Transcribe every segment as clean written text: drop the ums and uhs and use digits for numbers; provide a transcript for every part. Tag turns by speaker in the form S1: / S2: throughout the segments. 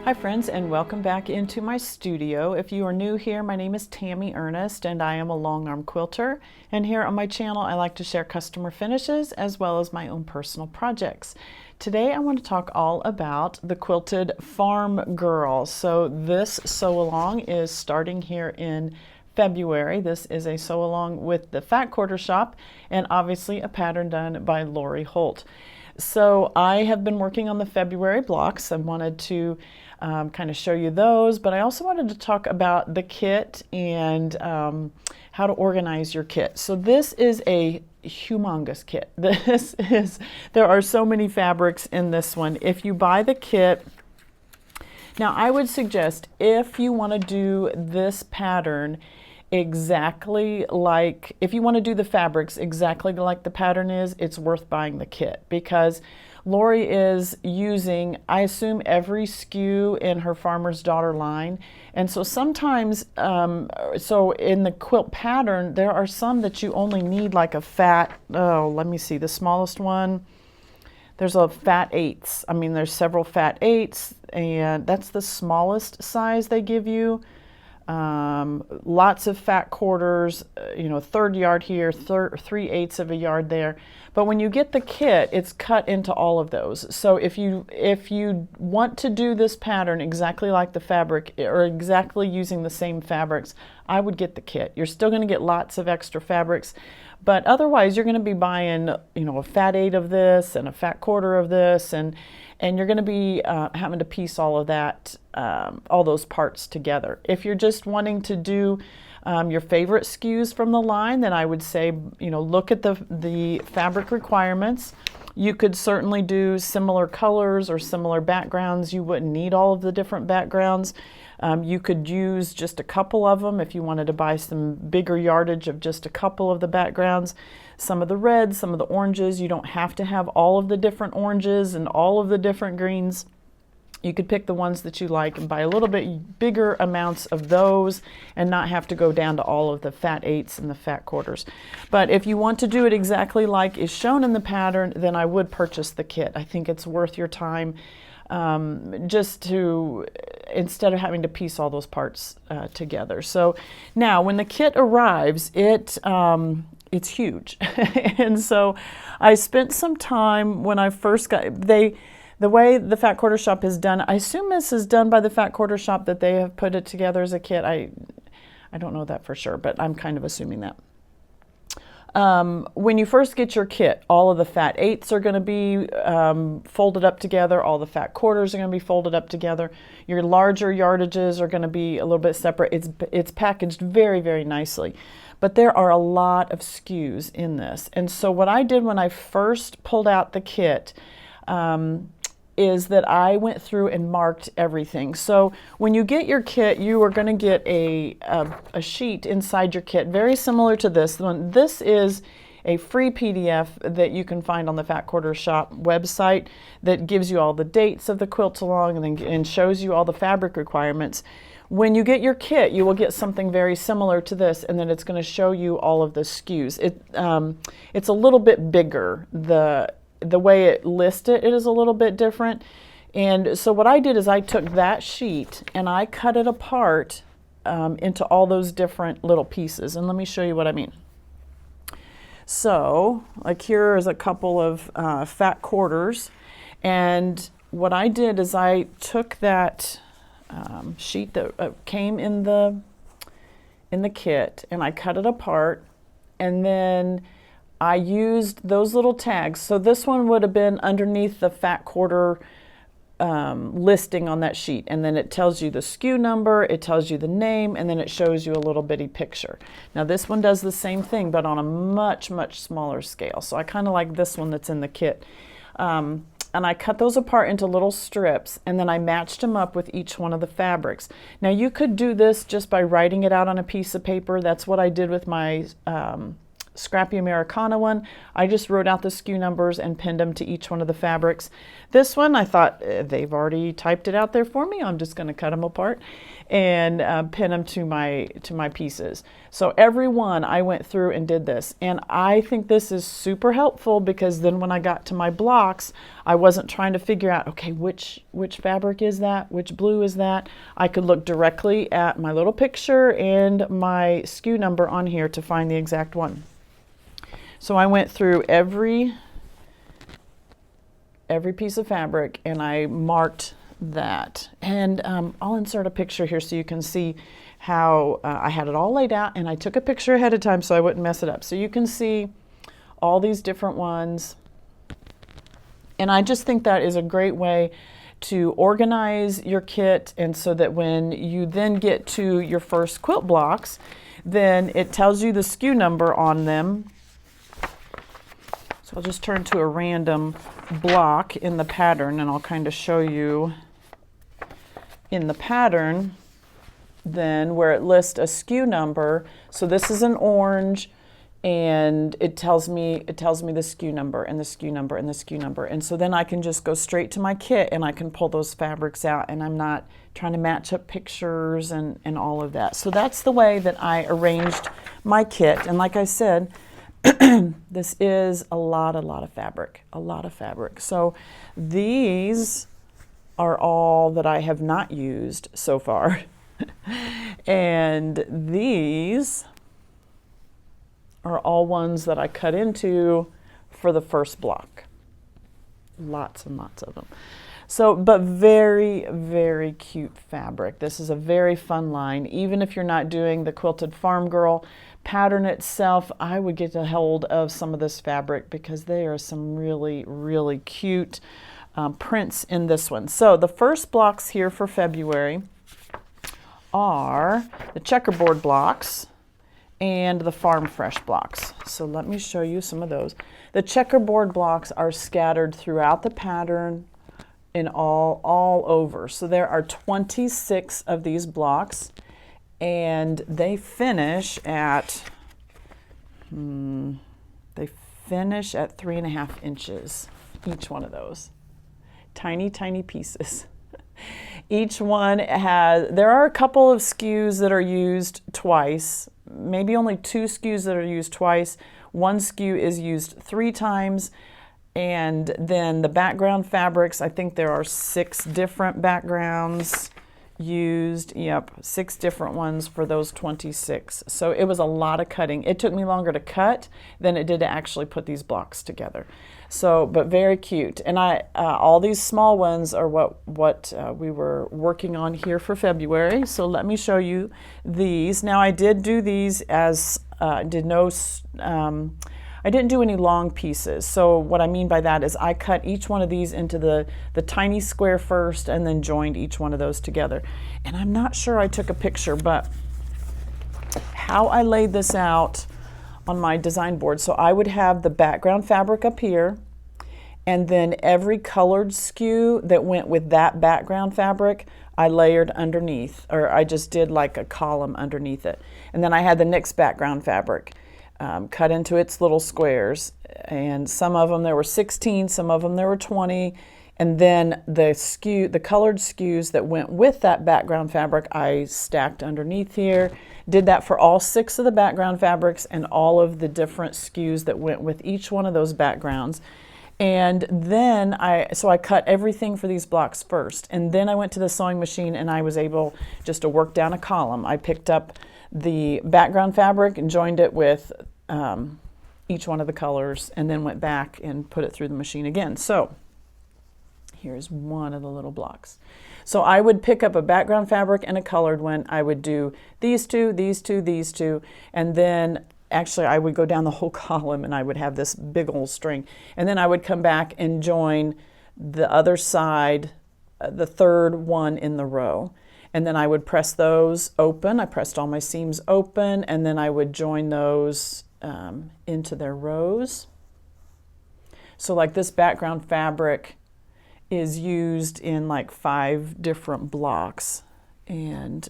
S1: Hi friends, and welcome back into my studio. If you are new here, my name is Tammy Ernest and I am a Longarm quilter, and here on my channel I like to share customer finishes as well as my own personal projects. Today I want to talk all about the quilted farm girl. So this sew along is starting here in February. This is a sew along with the Fat Quarter Shop and obviously a pattern done by Lori Holt. So I have been working on the February blocks. I wanted to kind of show you those, but I also wanted to talk about the kit and how to organize your kit. So this is a humongous kit. There are so many fabrics in this one. If you buy the kit, now I would suggest if you want to do this pattern exactly like, if you want to do the fabrics exactly like the pattern is, it's worth buying the kit, because Lori is using, I assume, every SKU in her Farmer's Daughter line. And so sometimes, so in the quilt pattern, there are some that you only need like a fat, let me see, the smallest one, there's a fat 8s. I mean, there's several fat 8s, and that's the smallest size they give you. Lots of fat quarters, you know, 1/3 yard here, 3/8 of a yard there. But when you get the kit, it's cut into all of those. So if you want to do this pattern exactly like the fabric, or exactly using the same fabrics, I would get the kit. You're still going to get lots of extra fabrics, but otherwise you're going to be buying, you know, a fat 8 of this and a fat 1/4 of this, and you're going to be having to piece all of that, all those parts together. If you're just wanting to do your favorite SKUs from the line, then I would say, you know, look at the fabric requirements. You could certainly do similar colors or similar backgrounds. You wouldn't need all of the different backgrounds. You could use just a couple of them if you wanted to buy some bigger yardage of just a couple of the backgrounds. Some of the reds, some of the oranges. You don't have to have all of the different oranges and all of the different greens. You could pick the ones that you like and buy a little bit bigger amounts of those and not have to go down to all of the fat 8s and the fat 1/4s. But if you want to do it exactly like is shown in the pattern, then I would purchase the kit. I think it's worth your time, just to, instead of having to piece all those parts together. So now when the kit arrives, it's huge. And so I spent some time when I first got, the way the Fat Quarter Shop is done, I assume this is done by the Fat Quarter Shop, that they have put it together as a kit. I don't know that for sure, but I'm kind of assuming that. When you first get your kit, all of the fat 8s are going to be folded up together. All the fat 1/4s are going to be folded up together. Your larger yardages are going to be a little bit separate. It's packaged very, very nicely. But there are a lot of SKUs in this. And so what I did when I first pulled out the kit, is that I went through and marked everything. So when you get your kit, you are going to get a sheet inside your kit, very similar to this one. This is a free PDF that you can find on the Fat Quarter Shop website that gives you all the dates of the quilt along and shows you all the fabric requirements. When you get your kit, you will get something very similar to this, and then it's going to show you all of the SKUs. It's a little bit bigger. The way it lists it is a little bit different. And so what I did is I took that sheet and I cut it apart into all those different little pieces. And let me show you what I mean. So like here is a couple of fat 1/4s. And what I did is I took that sheet that came in the kit and I cut it apart, and then I used those little tags. So this one would have been underneath the fat 1/4 listing on that sheet. And then it tells you the SKU number, it tells you the name, and then it shows you a little bitty picture. Now this one does the same thing, but on a much, much smaller scale. So I kind of like this one that's in the kit. And I cut those apart into little strips, and then I matched them up with each one of the fabrics. Now you could do this just by writing it out on a piece of paper. That's what I did with my Scrappy Americana one. I just wrote out the SKU numbers and pinned them to each one of the fabrics. This one, I thought they've already typed it out there for me. I'm just going to cut them apart. and pin them to my pieces. So every one I went through and did this, and I think this is super helpful because then when I got to my blocks, I wasn't trying to figure out, okay, which fabric is that, which blue is that. I could look directly at my little picture and my SKU number on here to find the exact one. So I went through every piece of fabric and I marked that. And I'll insert a picture here so you can see how I had it all laid out, and I took a picture ahead of time so I wouldn't mess it up. So you can see all these different ones. And I just think that is a great way to organize your kit, and so that when you then get to your first quilt blocks, then it tells you the SKU number on them. So I'll just turn to a random block in the pattern and I'll kind of show you in the pattern then where it lists a SKU number. So this is an orange, and it tells me the SKU number and the SKU number and the SKU number. And so then I can just go straight to my kit and I can pull those fabrics out, and I'm not trying to match up pictures and all of that. So that's the way that I arranged my kit. And like I said, this is a lot of fabric. So these are all that I have not used so far. And these are all ones that I cut into for the first block. Lots and lots of them. So, but very, very cute fabric. This is a very fun line. Even if you're not doing the Quilted Farm Girl pattern itself, I would get a hold of some of this fabric because there are some really, really cute prints in this one. So the first blocks here for February are the checkerboard blocks and the Farm Fresh blocks. So let me show you some of those. The checkerboard blocks are scattered throughout the pattern in all over. So there are 26 of these blocks, and they finish at 3.5 inches, each one of those. Tiny, tiny pieces. Each one there are a couple of SKUs that are used twice, maybe only 2 SKUs that are used twice. One SKU is used 3 times. And then the background fabrics, I think there are 6 different backgrounds used. Yep, 6 different ones for those 26. So it was a lot of cutting. It took me longer to cut than it did to actually put these blocks together. So, but very cute. And all these small ones are what we were working on here for February. So let me show you these. Now I did do these as I didn't do any long pieces. So what I mean by that is I cut each one of these into the tiny square first and then joined each one of those together. And I'm not sure I took a picture, but how I laid this out on my design board. So I would have the background fabric up here, and then every colored SKU that went with that background fabric, I layered underneath, or I just did like a column underneath it. And then I had the next background fabric cut into its little squares, and some of them there were 16, some of them there were 20, and then the colored SKUs that went with that background fabric I stacked underneath here. Did that for all 6 of the background fabrics and all of the different SKUs that went with each one of those backgrounds. And then I cut everything for these blocks first, and then I went to the sewing machine and I was able just to work down a column. I picked up the background fabric and joined it with each one of the colors, and then went back and put it through the machine again. So here's one of the little blocks. So I would pick up a background fabric and a colored one. I would do these two, these two, these two, and then actually I would go down the whole column and I would have this big old string. And then I would come back and join the other side, the third one in the row. And then I would press those open. I pressed all my seams open, and then I would join those into their rows. So like this background fabric is used in like 5 different blocks, and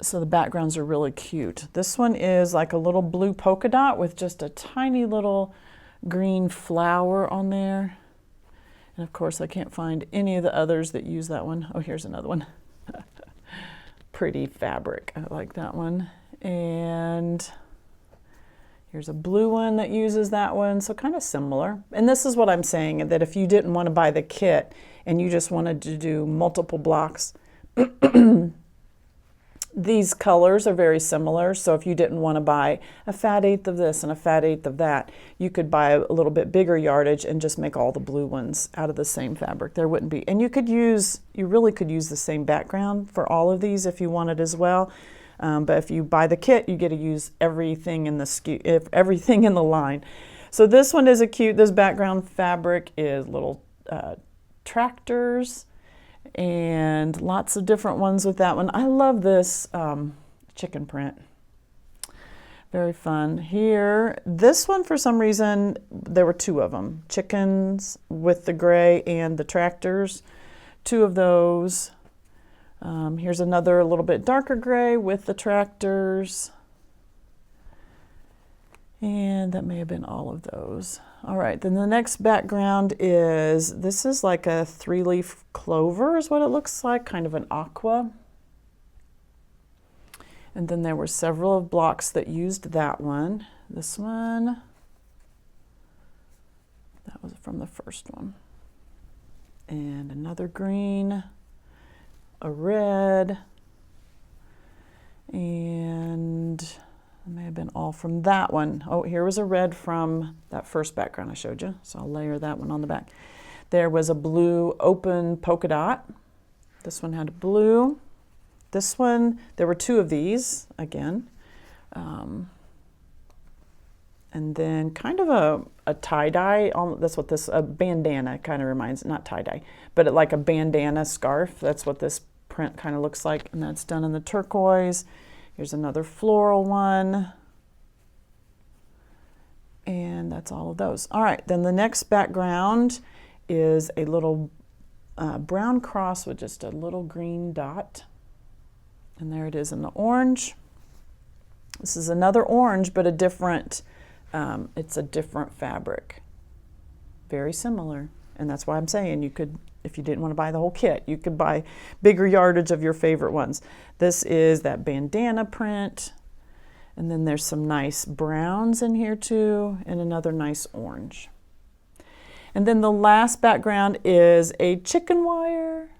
S1: so the backgrounds are really cute. This one is like a little blue polka dot with just a tiny little green flower on there. And of course I can't find any of the others that use that one. Oh, here's another one. Pretty fabric, I like that one. And here's a blue one that uses that one, so kind of similar. And this is what I'm saying, that if you didn't want to buy the kit and you just wanted to do multiple blocks, these colors are very similar, so if you didn't want to buy a fat eighth of this and a fat eighth of that, you could buy a little bit bigger yardage and just make all the blue ones out of the same fabric. There wouldn't be, and you really could use the same background for all of these if you wanted as well. But if you buy the kit, you get to use everything in the everything in the line. So this one is this background fabric is little tractors, and lots of different ones with that one. I love this chicken print. Very fun. Here, this one for some reason, there were two of them. Chickens with the gray and the tractors. Two of those. Here's another a little bit darker gray with the tractors. And that may have been all of those. All right, then the next background this is like a 3-leaf clover is what it looks like, kind of an aqua. And then there were several blocks that used that one. This one, that was from the first one. And another green, a red, and it may have been all from that one. Oh, here was a red from that first background I showed you, so I'll layer that one on the back. There was a blue open polka dot. This one had a blue. This one, there were two of these again. And then kind of a tie-dye, that's what a bandana kind of reminds, not tie-dye, but like a bandana scarf. That's what this print kind of looks like, and that's done in the turquoise. Here's another floral one. And that's all of those. All right, then the next background is a little brown cross with just a little green dot. And there it is in the orange. This is another orange, but it's a different fabric. Very similar. And that's why I'm saying you could, if you didn't want to buy the whole kit, you could buy bigger yardage of your favorite ones. This is that bandana print. And then there's some nice browns in here too, and another nice orange. And then the last background is a chicken wire.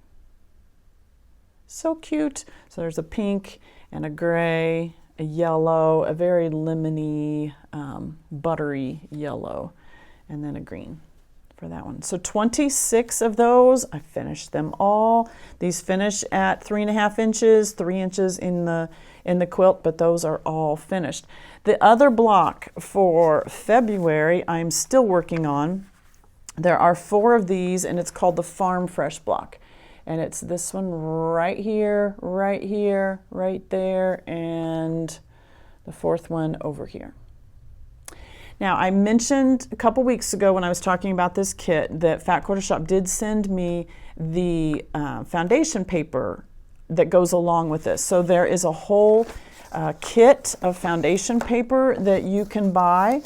S1: So cute. So there's a pink and a gray, a yellow, a very lemony, buttery yellow, and then a green for that one. So 26 of those. I finished them all. These finish at 3.5 inches, 3 inches in the quilt, but those are all finished. The other block for February I'm still working on. There are 4 of these, and it's called the Farm Fresh block. And it's this one right here, right there, and the 4th one over here. Now, I mentioned a couple weeks ago when I was talking about this kit that Fat Quarter Shop did send me the foundation paper that goes along with this. So there is a whole kit of foundation paper that you can buy.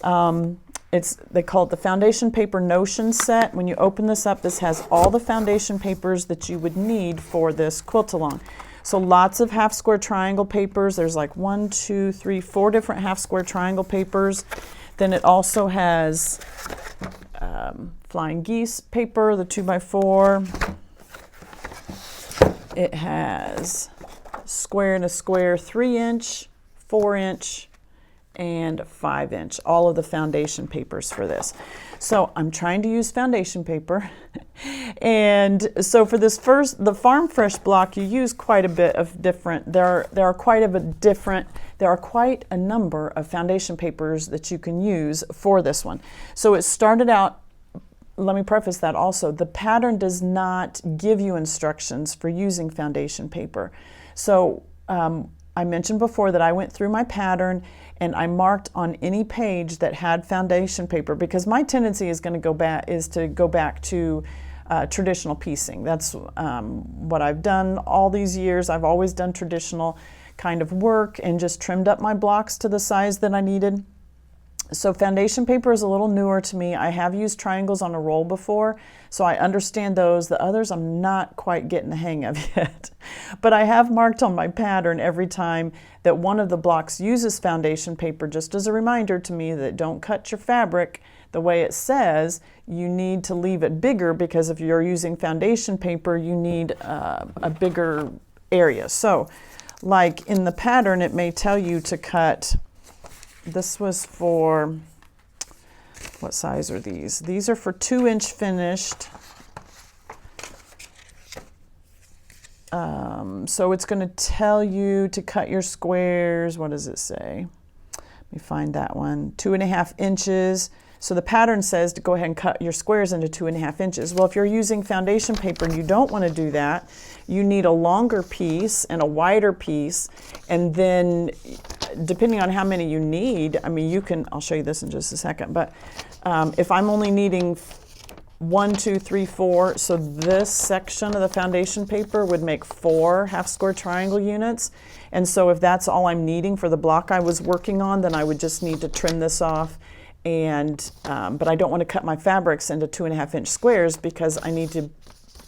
S1: They call it the Foundation Paper Notion Set. When you open this up, this has all the foundation papers that you would need for this quilt-along. So lots of half square triangle papers. There's like 1, 2, 3, 4 different half square triangle papers. Then it also has flying geese paper, the 2x4. It has square and a square 3-inch, 4-inch, and 5-inch, all of the foundation papers for this. So I'm trying to use foundation paper. And so for the Farm Fresh block, you use quite a bit of different, there are quite a number of foundation papers that you can use for this one. So it started out, let me preface that also, the pattern does not give you instructions for using foundation paper. So I mentioned before that I went through my pattern and I marked on any page that had foundation paper, because my tendency is to go back to traditional piecing. That's what I've done all these years. I've always done traditional kind of work and just trimmed up my blocks to the size that I needed. So foundation paper is a little newer to me. I have used triangles on a roll before, so I understand those. The others I'm not quite getting the hang of yet. But I have marked on my pattern every time that one of the blocks uses foundation paper, just as a reminder to me that don't cut your fabric the way it says. You need to leave it bigger, because if you're using foundation paper, you need a bigger area. So like in the pattern, it may tell you to cut. This was for, what size are these? These are for 2-inch finished. So it's going to tell you to cut your squares. What does it say? Let me find that one. 2.5 inches. So the pattern says to go ahead and cut your squares into 2.5 inches. Well, if you're using foundation paper and you don't want to do that, you need a longer piece and a wider piece, and then depending on how many you need, I mean, you can, I'll show you this in just a second, but if I'm only needing 1, 2, 3, 4, so this section of the foundation paper would make 4 half-square triangle units. And so if that's all I'm needing for the block I was working on, then I would just need to trim this off. And but I don't want to cut my fabrics into 2.5-inch squares, because I need to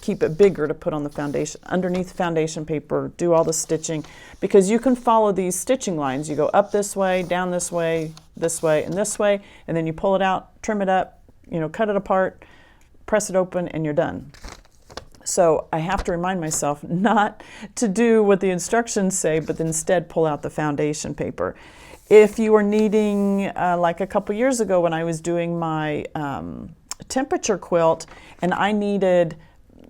S1: keep it bigger to put on the foundation, underneath the foundation paper, do all the stitching, because you can follow these stitching lines. You go up this way, down this way, and this way, and then you pull it out, trim it up, you know, cut it apart, press it open, and you're done. So I have to remind myself not to do what the instructions say, but instead pull out the foundation paper. If you are needing, like a couple years ago when I was doing my temperature quilt, and I needed,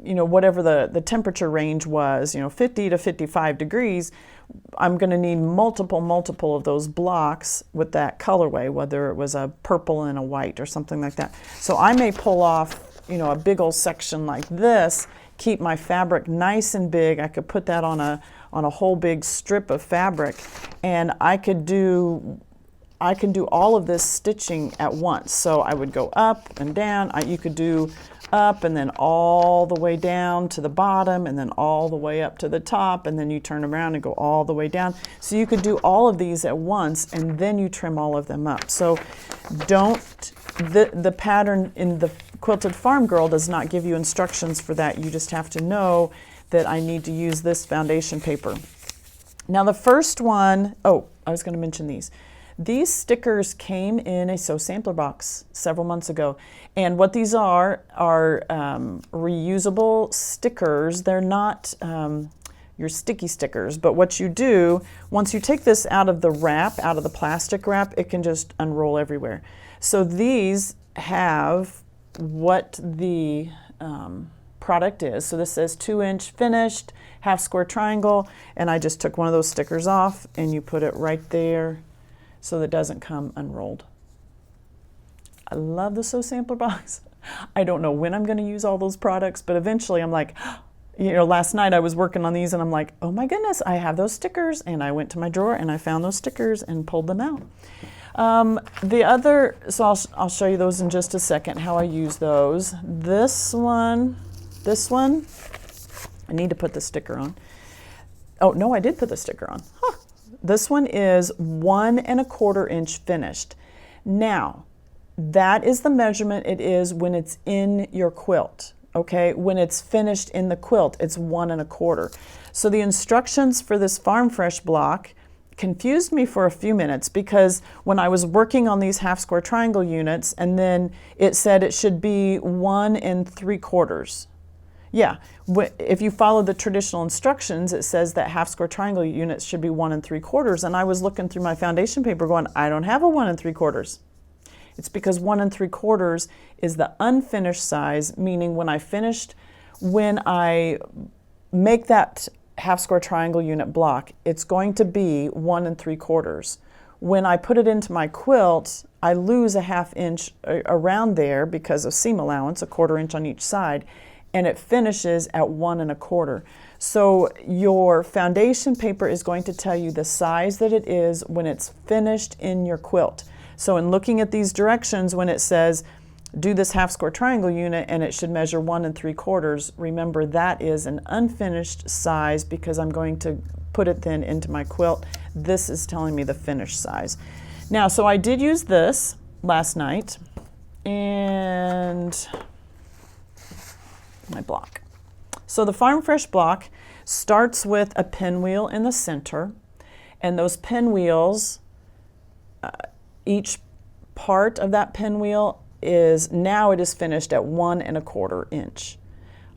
S1: you know, whatever the temperature range was, you know, 50 to 55 degrees, I'm going to need multiple of those blocks with that colorway, whether it was a purple and a white or something like that. So I may pull off, you know, a big old section like this, keep my fabric nice and big. I could put that on a whole big strip of fabric, and I can do all of this stitching at once. So I would go up and down. You could do up and then all the way down to the bottom, and then all the way up to the top, and then you turn around and go all the way down. So you could do all of these at once, and then you trim all of them up. So the pattern in the Quilted Farm Girl does not give you instructions for that. You just have to know that I need to use this foundation paper. Now the first one, oh, I was going to mention these. These stickers came in a Sew Sampler box several months ago. And what these are reusable stickers. They're not your sticky stickers, but what you do, once you take this out of the wrap, out of the plastic wrap, it can just unroll everywhere. So these have what the product is. So this says 2-inch finished, half-square triangle, and I just took one of those stickers off, and you put it right there so that it doesn't come unrolled. I love the Sew Sampler box. I don't know when I'm going to use all those products, but eventually I'm like, you know, last night I was working on these and I'm like, oh my goodness, I have those stickers. And I went to my drawer and I found those stickers and pulled them out. So I'll show you those in just a second, how I use those. This one, I need to put the sticker on. Oh, no, I did put the sticker on. Huh. This one is 1 1/4 inch finished. Now, that is the measurement it is when it's in your quilt. Okay, when it's finished in the quilt, it's 1 1/4. So the instructions for this Farm Fresh block confused me for a few minutes, because when I was working on these half-square triangle units, and then it said it should be 1 3/4. Yeah, if you follow the traditional instructions, it says that half-square triangle units should be 1 3/4, and I was looking through my foundation paper going, I don't have a 1 3/4. It's because 1 3/4 is the unfinished size, meaning when I make that half-square triangle unit block, it's going to be 1 3/4. When I put it into my quilt, I lose a 1/2 inch around there because of seam allowance, 1/4 inch on each side, and it finishes at 1 1/4. So your foundation paper is going to tell you the size that it is when it's finished in your quilt. So in looking at these directions, when it says do this half-square triangle unit and it should measure 1 3/4, remember that is an unfinished size, because I'm going to put it then into my quilt. This is telling me the finished size. Now, so I did use this. last night, and my block. So the Farm Fresh block starts with a pinwheel in the center, and those pinwheels, each part of that pinwheel now it is finished at 1 1/4 inch.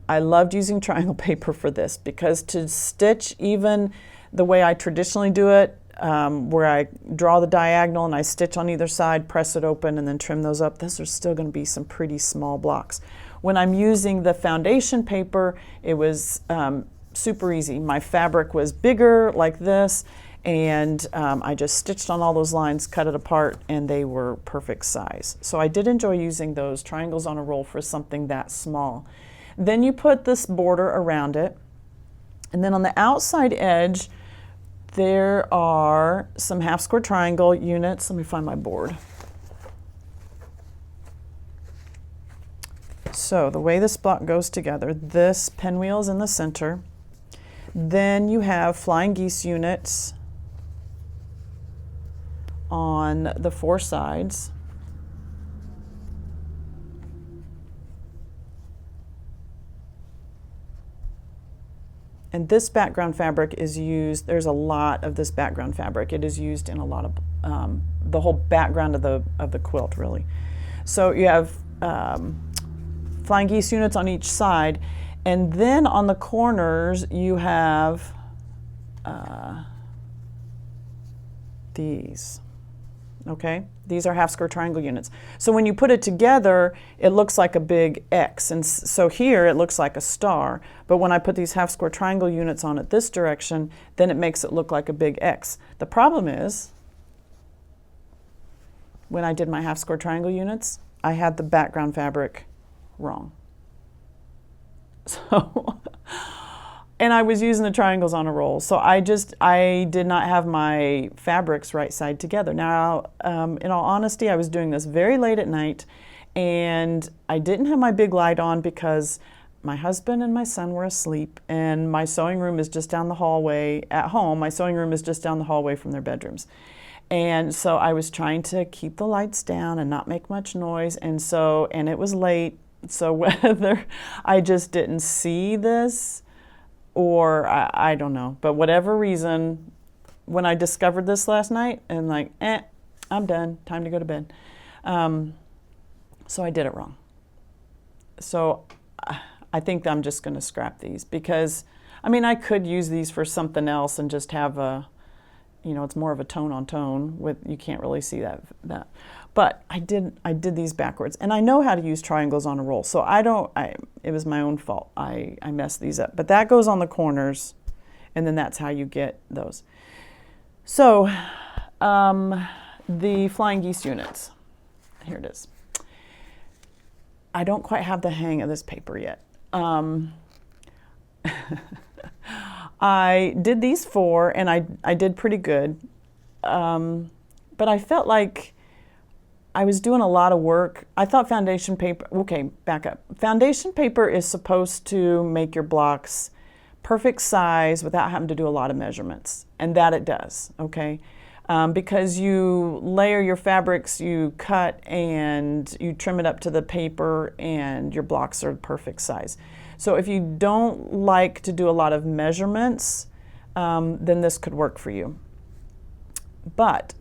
S1: I loved using triangle paper for this because to stitch even the way I traditionally do it, where I draw the diagonal and I stitch on either side, press it open, and then trim those up, those are still going to be some pretty small blocks. When I'm using the foundation paper, it was super easy. My fabric was bigger like this, and I just stitched on all those lines, cut it apart, and they were perfect size. So I did enjoy using those triangles on a roll for something that small. Then you put this border around it, and then on the outside edge, there are some half square triangle units. Let me find my board. So the way this block goes together, this pinwheel is in the center. Then you have flying geese units on the 4 sides. And this background fabric is used, there's a lot of this background fabric. It is used in a lot of, the whole background of the quilt, really. So you have flying geese units on each side, and then on the corners you have these. Okay, these are half square triangle units. So when you put it together, it looks like a big X. And so here it looks like a star. But when I put these half square triangle units on it this direction, then it makes it look like a big X. The problem is, when I did my half square triangle units, I had the background fabric wrong. So, and I was using the triangles on a roll. So I did not have my fabrics right side together. Now, in all honesty, I was doing this very late at night, and I didn't have my big light on because my husband and my son were asleep, and my sewing room is just down the hallway at home. My sewing room is just down the hallway from their bedrooms. And so I was trying to keep the lights down and not make much noise. And it was late. So whether I just didn't see this, or I don't know, but whatever reason, when I discovered this last night, and like, I'm done, time to go to bed. So I did it wrong. So I think I'm just going to scrap these because, I mean, I could use these for something else and just have a, it's more of a tone on tone with, you can't really see that. But I did these backwards, and I know how to use triangles on a roll, so it was my own fault. I messed these up. But that goes on the corners, and then that's how you get those. So the flying geese units, here it is. I don't quite have the hang of this paper yet. I did these 4, and I did pretty good, but I felt like I was doing a lot of work. I thought foundation paper, okay, back up. Foundation paper is supposed to make your blocks perfect size without having to do a lot of measurements, and that it does, okay? Because you layer your fabrics, you cut and you trim it up to the paper, and your blocks are perfect size. So if you don't like to do a lot of measurements, then this could work for you. But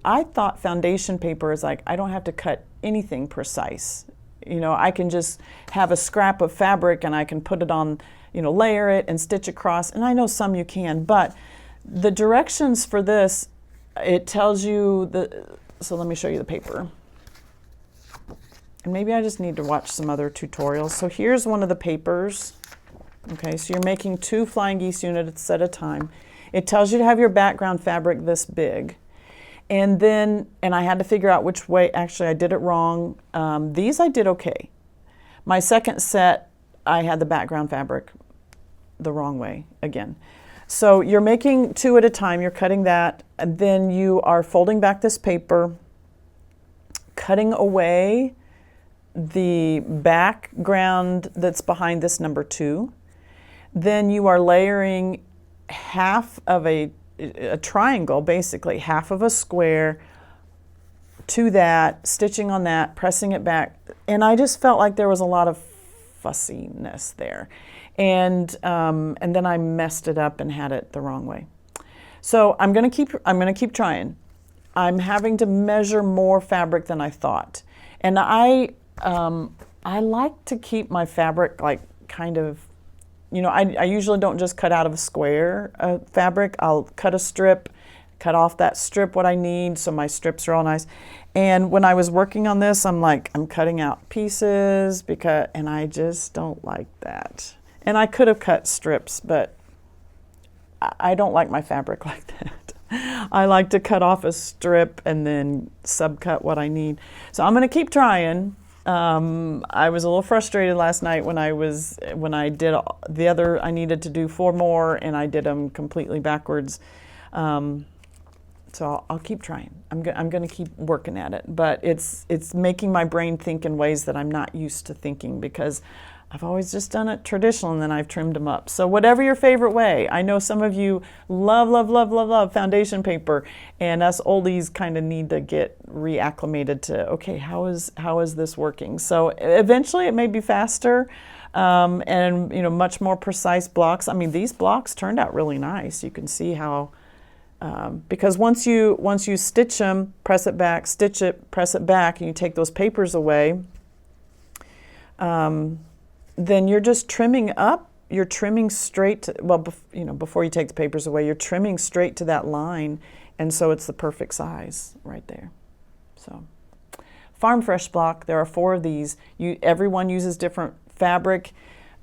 S1: I thought foundation paper is like, I don't have to cut anything precise. I can just have a scrap of fabric and I can put it on, layer it and stitch across. And I know some you can, but the directions for this, it tells you so let me show you the paper. And maybe I just need to watch some other tutorials. So here's one of the papers. Okay, so you're making 2 flying geese units at a time. It tells you to have your background fabric this big. And I had to figure out which way. Actually, I did it wrong. These I did okay. My second set, I had the background fabric the wrong way again. So you're making 2 at a time. You're cutting that, and then you are folding back this paper, cutting away the background that's behind this number 2. Then you are layering half of a triangle, basically half of a square, to that, stitching on that, pressing it back. And I just felt like there was a lot of fussiness there. And then I messed it up and had it the wrong way. So I'm gonna keep trying. I'm having to measure more fabric than I thought. And I like to keep my fabric like kind of, you know, I usually don't just cut out of a square of fabric. I'll cut a strip, cut off that strip what I need, so my strips are all nice. And when I was working on this, I'm cutting out pieces and I just don't like that. And I could have cut strips, but I don't like my fabric like that. I like to cut off a strip and then subcut what I need. So I'm going to keep trying. I was a little frustrated last night when I did the other. I needed to do 4 more, and I did them completely backwards. So I'll keep trying. I'm going to keep working at it, but it's making my brain think in ways that I'm not used to thinking, because I've always just done it traditional and then I've trimmed them up. So whatever your favorite way. I know some of you love foundation paper, and us oldies kind of need to get reacclimated to, okay, how is this working? So eventually it may be faster, and you know, much more precise blocks. I mean, these blocks turned out really nice. You can see how, because once you stitch them, press it back, stitch it, press it back, and you take those papers away, then you're just trimming up. You're trimming straight to, well, you know, before you take the papers away, you're trimming straight to that line, and so it's the perfect size right there. So, Farm Fresh block, there are 4 of these. Everyone uses different fabric,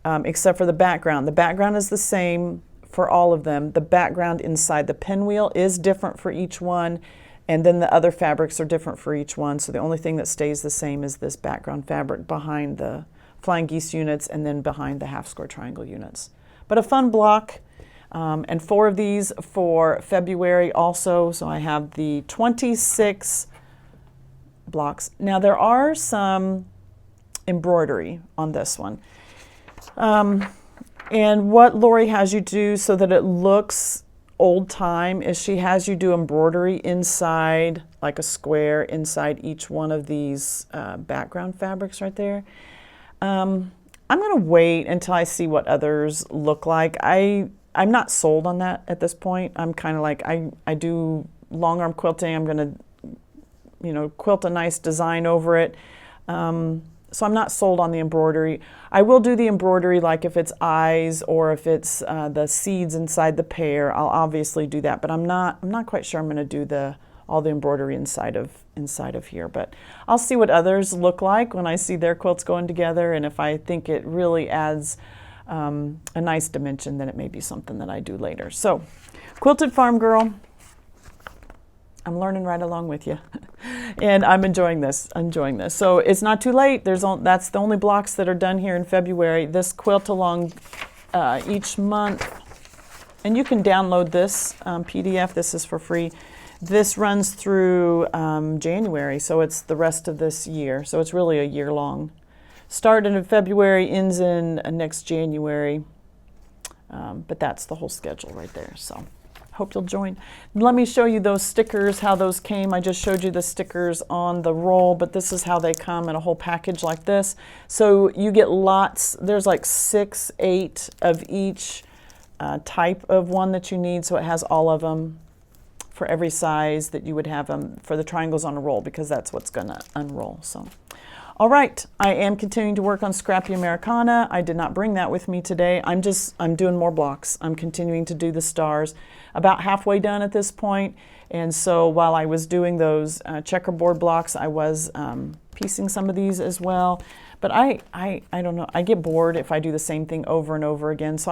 S1: except for the background. The background is the same for all of them. The background inside the pinwheel is different for each one, and then the other fabrics are different for each one. So the only thing that stays the same is this background fabric behind the Flying Geese units and then behind the half square triangle units. But a fun block, and 4 of these for February also. So I have the 26 blocks. Now there are some embroidery on this one. And what Lori has you do so that it looks old time is she has you do embroidery inside, like a square inside each one of these background fabrics right there. I'm going to wait until I see what others look like. I'm not sold on that at this point. I'm kind of like, I do long arm quilting. I'm going to, you know, quilt a nice design over it. So I'm not sold on the embroidery. I will do the embroidery, like if it's eyes or if it's the seeds inside the pear, I'll obviously do that. But I'm not quite sure I'm going to do all the embroidery inside of here. But I'll see what others look like when I see their quilts going together, and if I think it really adds a nice dimension, then it may be something that I do later. So, Quilted Farm Girl, I'm learning right along with you, and I'm enjoying this. So it's not too late. That's the only blocks that are done here in February. This quilt along each month, and you can download this PDF. This is for free. This runs through January, so it's the rest of this year. So it's really a year long. Started in February, ends in next January, but that's the whole schedule right there. So hope you'll join. Let me show you those stickers, how those came. I just showed you the stickers on the roll, but this is how they come in a whole package like this. So you get lots. There's like 6, 8 of each type of one that you need, so it has all of them for every size that you would have them for the triangles on a roll, because that's what's going to unroll. So, all right, I am continuing to work on Scrappy Americana. I did not bring that with me today. I'm doing more blocks. I'm continuing to do the stars. About halfway done at this point, and so while I was doing those checkerboard blocks, I was piecing some of these as well. But I don't know. I get bored if I do the same thing over and over again. So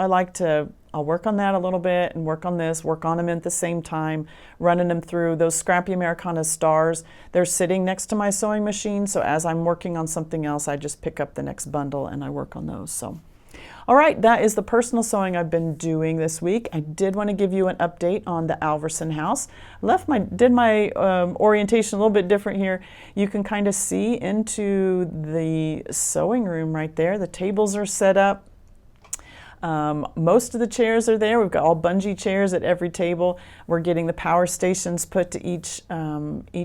S1: I'll work on that a little bit and work on this, work on them at the same time, running them through. Those Scrappy Americana stars, they're sitting next to my sewing machine. So as I'm working on something else, I just pick up the next bundle and I work on those. So, all right, that is the personal sewing I've been doing this week. I did want to give you an update on the Alverson house. Did my orientation a little bit different here. You can kind of see into the sewing room right there. The tables are set up. Most of the chairs are there. We've got all bungee chairs at every table. We're getting the power stations put to each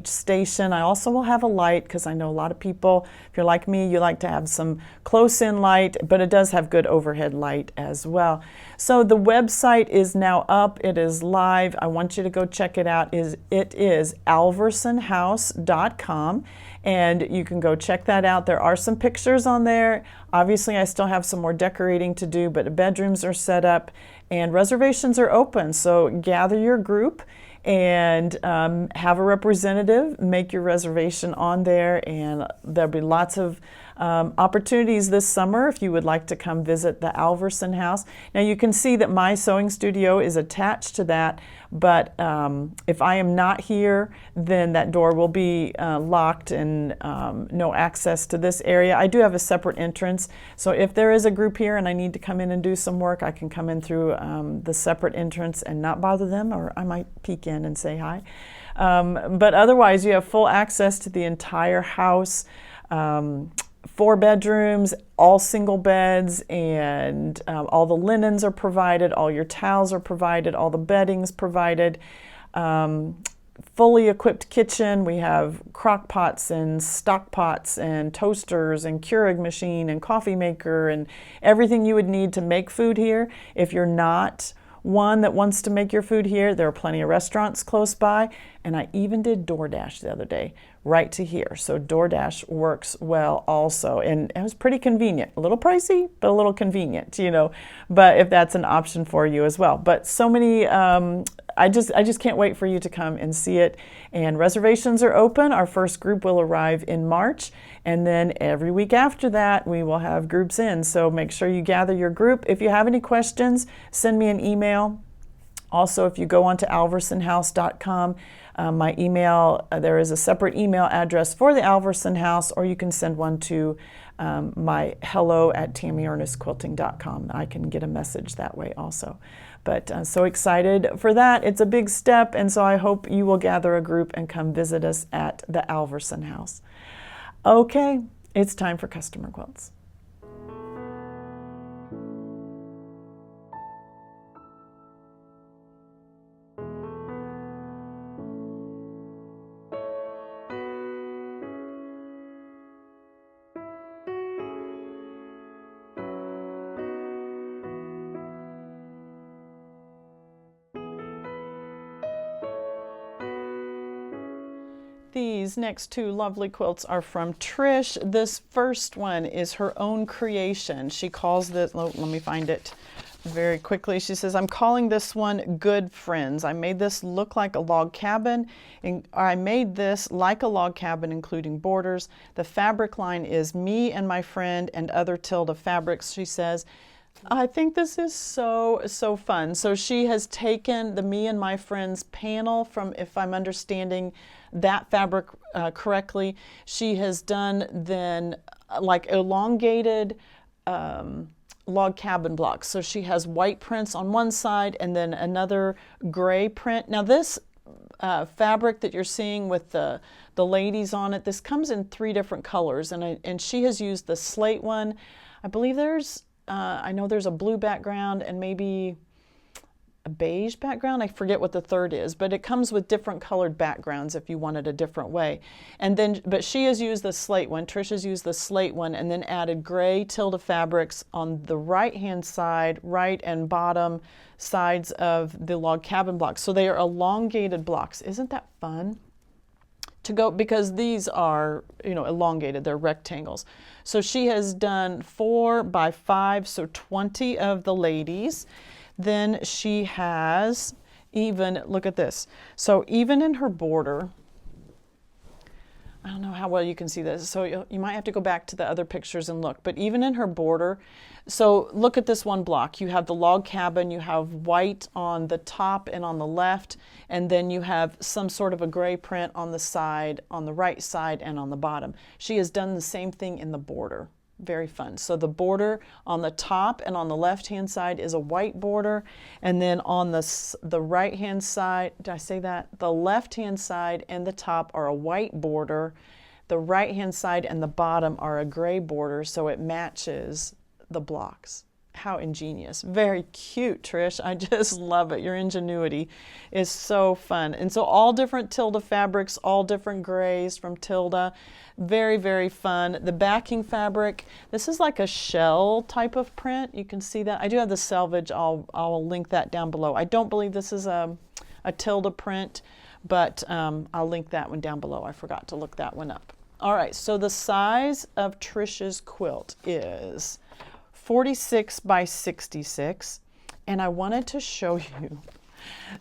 S1: station. I also will have a light because I know a lot of people, if you're like me, you like to have some close-in light, but it does have good overhead light as well. So the website is now up. It is live. I want you to go check it out. It is alversonhouse.com. And you can go check that out. There are some pictures on there. Obviously, I still have some more decorating to do, but the bedrooms are set up and reservations are open. So gather your group and have a representative, make your reservation on there, and there'll be lots of opportunities this summer if you would like to come visit the Alverson house. Now you can see that my sewing studio is attached to that, but if I am not here, then that door will be locked and no access to this area. I do have a separate entrance, so if there is a group here and I need to come in and do some work, I can come in through the separate entrance and not bother them, or I might peek in and say hi. But otherwise, you have full access to the entire house. 4 bedrooms, all single beds, and all the linens are provided, all your towels are provided, all the bedding's provided. Fully equipped kitchen. We have crock pots and stock pots and toasters and Keurig machine and coffee maker and everything you would need to make food here. If you're not one that wants to make your food here, there are plenty of restaurants close by, and I even did DoorDash the other day right to here. So DoorDash works well also, and it was pretty convenient. A little pricey, but a little convenient, you know, but if that's an option for you as well. But so many, I just can't wait for you to come and see it. And reservations are open. Our first group will arrive in March, and then every week after that, we will have groups in. So make sure you gather your group. If you have any questions, send me an email. Also, if you go onto alversonhouse.com, my email, there is a separate email address for the Alverson House, or you can send one to my hello@tammyernestquilting.com. I can get a message that way also. But so excited for that. It's a big step, and so I hope you will gather a group and come visit us at the Alverson House. Okay, it's time for customer quilts. These next 2 lovely quilts are from Trish. This first one is her own creation. She calls this, let me find it very quickly. She says, I'm calling this one Good Friends. I made this look like a log cabin. Including borders. The fabric line is me and my friend and other Tilda fabrics, she says. I think this is so fun. So she has taken the Me and My Friends panel from, if I'm understanding that fabric correctly, she has done then like elongated log cabin blocks. So she has white prints on one side and then another gray print. Now this fabric that you're seeing with the ladies on it, this comes in 3 different colors, and she has used the slate one. I believe I know there's a blue background and maybe a beige background. I forget what the third is, but it comes with different colored backgrounds if you want it a different way. And then, but she has used the slate one, Trish has used the slate one, and then added gray Tilda fabrics on the right-hand side, right and bottom sides of the log cabin blocks. So they are elongated blocks. Isn't that fun? To go, because these are, elongated, they're rectangles. So she has done 4 by 5, so 20 of the ladies. Then she has even, look at this. So even in her border, I don't know how well you can see this, so you might have to go back to the other pictures and look, but even in her border, so look at this one block. You have the log cabin, you have white on the top and on the left, and then you have some sort of a gray print on the side, on the right side and on the bottom. She has done the same thing in the border. Very fun. So the border on the top and on the left-hand side is a white border, and then on the right-hand side, did I say that? The left-hand side and the top are a white border. The right-hand side and the bottom are a gray border, so it matches the blocks. How ingenious. Very cute, Trish. I just love it. Your ingenuity is so fun. And so all different Tilda fabrics, all different grays from Tilda. Very, very fun. The backing fabric, this is like a shell type of print. You can see that. I do have the selvage. I'll link that down below. I don't believe this is a Tilda print, but I'll link that one down below. I forgot to look that one up. All right, so the size of Trish's quilt is 46 by 66, and I wanted to show you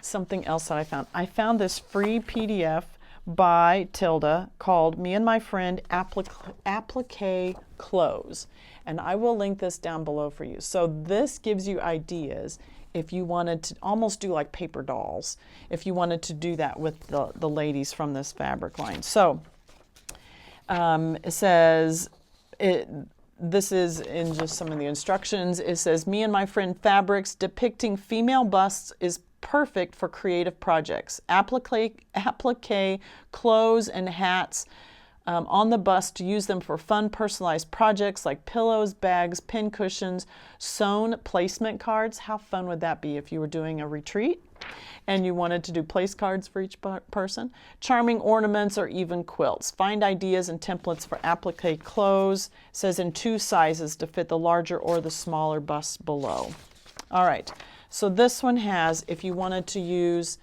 S1: something else that I found. I found this free PDF by Tilda called Me and My Friend Applique Clothes, and I will link this down below for you. So this gives you ideas if you wanted to almost do like paper dolls, if you wanted to do that with the ladies from this fabric line. So it says, this is in just some of the instructions. It says, Me and My Friend fabrics depicting female busts is perfect for creative projects. Applique clothes and hats on the bust to use them for fun personalized projects like pillows, bags, pin cushions, sewn placement cards. How fun would that be if you were doing a retreat and you wanted to do place cards for each person? Charming ornaments or even quilts. Find ideas and templates for applique clothes. It says in 2 sizes to fit the larger or the smaller busts below. All right, so this one has, if you wanted to use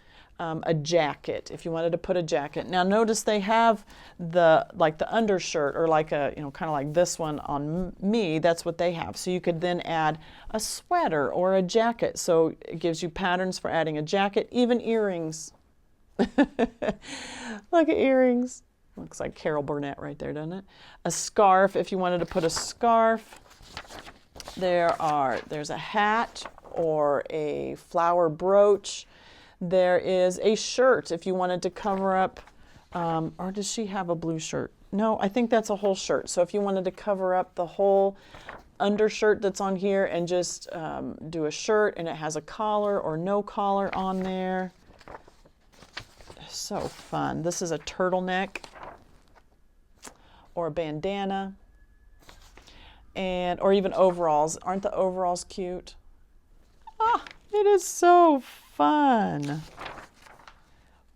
S1: a jacket, if you wanted to put a jacket. Now notice they have the undershirt, or like a, kind of like this one on me, that's what they have. So you could then add a sweater or a jacket. So it gives you patterns for adding a jacket, even earrings. Look at earrings. Looks like Carol Burnett right there, doesn't it? A scarf, if you wanted to put a scarf. There's a hat or a flower brooch. There is a shirt if you wanted to cover up, or does she have a blue shirt? No, I think that's a whole shirt. So if you wanted to cover up the whole undershirt that's on here and just do a shirt, and it has a collar or no collar on there. So fun. This is a turtleneck or a bandana, or even overalls. Aren't the overalls cute? Ah, it is so fun.